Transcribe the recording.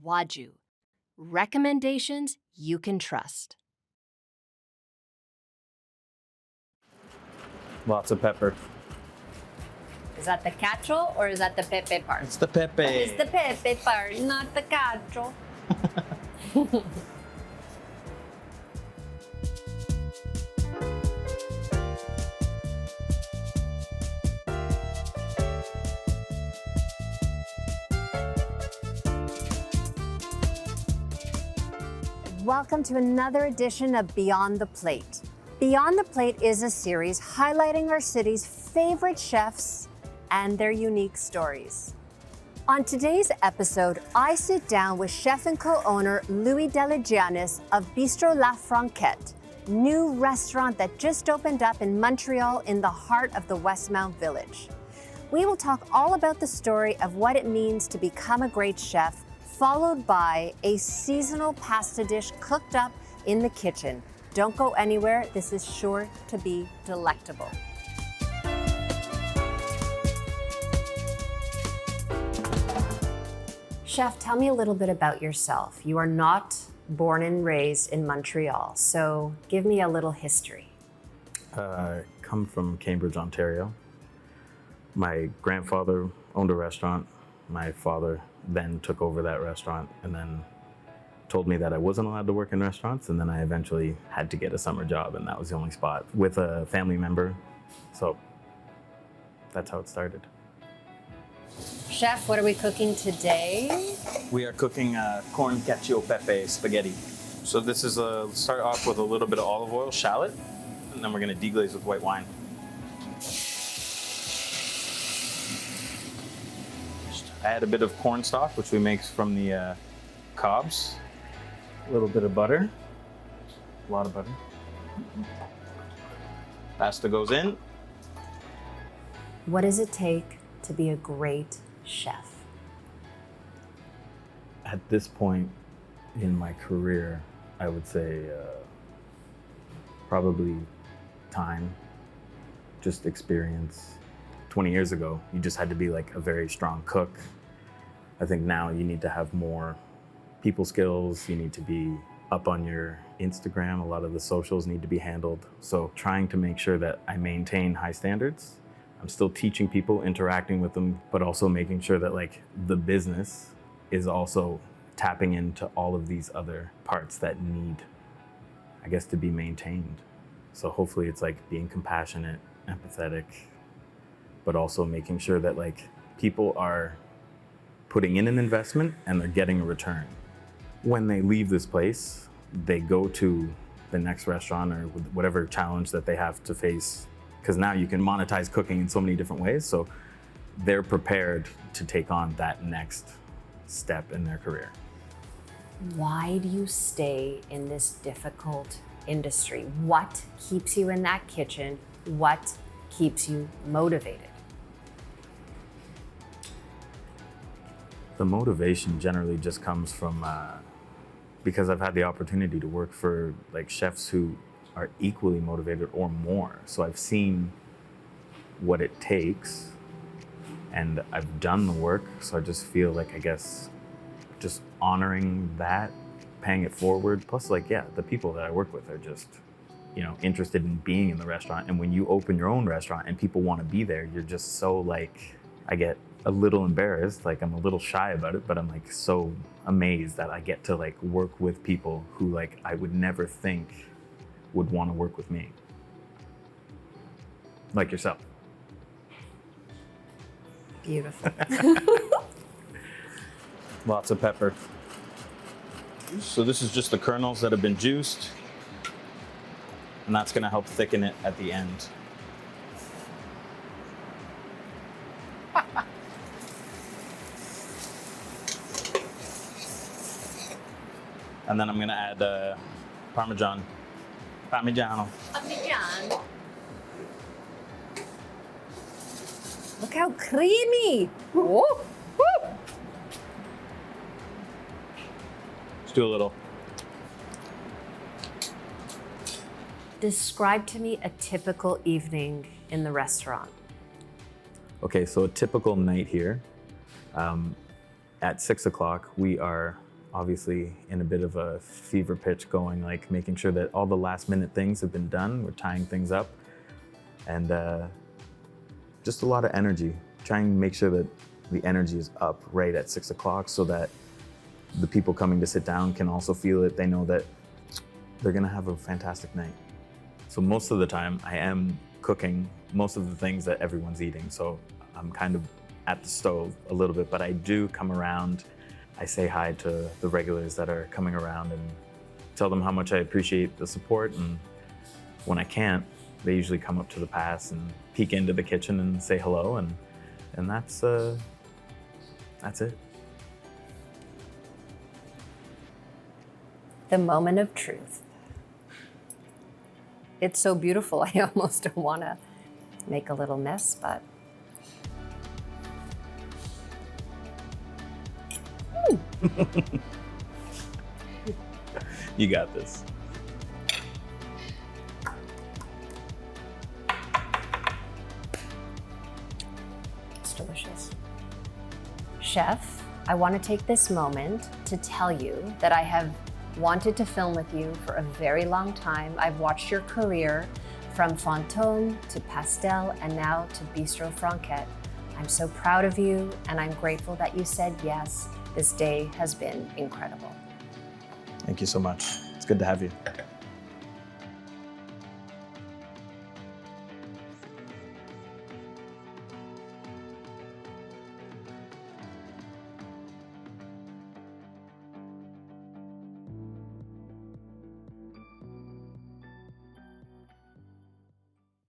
Waju. Recommendations you can trust. Lots of pepper. Is that the cacho or is that the pepe part? It's the pepe. It's the pepe part, not the cacho. Welcome to another edition of Beyond the Plate. Beyond the Plate is a series highlighting our city's favorite chefs and their unique stories. On today's episode, I sit down with chef and co-owner Louie Deligianis of Bistro La Franquette, new restaurant that just opened up in Montreal in the heart of the Westmount Village. We will talk all about the story of what it means to become a great chef, followed by a seasonal pasta dish cooked up in the kitchen. Don't go anywhere, this is sure to be delectable. Chef, tell me a little bit about yourself. You are not born and raised in Montreal, so give me a little history. I come from Cambridge, Ontario. My grandfather owned a restaurant. My father then took over that restaurant and then told me that I wasn't allowed to work in restaurants, and then I eventually had to get a summer job, and that was the only spot with a family member. So that's how it started. Chef, what are we cooking today? We are cooking corn cacio pepe spaghetti. So this is start off with a little bit of olive oil, shallot, and then we're gonna deglaze with white wine. Add a bit of corn stock, which we make from the cobs. A little bit of butter, a lot of butter. Pasta goes in. What does it take to be a great chef? At this point in my career, I would say probably time, just experience. 20 years ago, you just had to be like a very strong cook. I think now you need to have more people skills. You need to be up on your Instagram. A lot of the socials need to be handled. So trying to make sure that I maintain high standards. I'm still teaching people, interacting with them, but also making sure that like the business is also tapping into all of these other parts that need, I guess, to be maintained. So hopefully it's like being compassionate, empathetic, but also making sure that like people are putting in an investment and they're getting a return. When they leave this place, they go to the next restaurant or whatever challenge that they have to face, because now you can monetize cooking in so many different ways. So they're prepared to take on that next step in their career. Why do you stay in this difficult industry? What keeps you in that kitchen? What keeps you motivated? The motivation generally just comes from because I've had the opportunity to work for like chefs who are equally motivated or more. So I've seen what it takes and I've done the work. So I just feel like, I guess, just honoring that, paying it forward. Plus like, yeah, the people that I work with are just, you know, interested in being in the restaurant. And when you open your own restaurant and people want to be there, you're just so like, I get a little embarrassed, like I'm a little shy about it, but I'm like so amazed that I get to like work with people who like I would never think would want to work with me. Like yourself. Beautiful. Lots of pepper. So this is just the kernels that have been juiced, and that's gonna help thicken it at the end. And then I'm gonna add Parmesan. Parmigiano. Parmesan. Look how creamy. Woo, woo. Let's do a little. Describe to me a typical evening in the restaurant. Okay, so a typical night here. At 6 o'clock, we are obviously in a bit of a fever pitch going, like making sure that all the last minute things have been done. We're tying things up and just a lot of energy. Trying to make sure that the energy is up right at 6 o'clock so that the people coming to sit down can also feel it. They know that they're gonna have a fantastic night. So most of the time I am cooking most of the things that everyone's eating. So I'm kind of at the stove a little bit, but I do come around. I say hi to the regulars that are coming around and tell them how much I appreciate the support. And when I can't, they usually come up to the pass and peek into the kitchen and say hello. And that's it. The moment of truth. It's so beautiful. I almost don't want to make a little mess, but. You got this. It's delicious. Chef, I want to take this moment to tell you that I have wanted to film with you for a very long time. I've watched your career from Fantôme to Pastel and now to Bistro La Franquette. I'm so proud of you and I'm grateful that you said yes. This day has been incredible. Thank you so much. It's good to have you.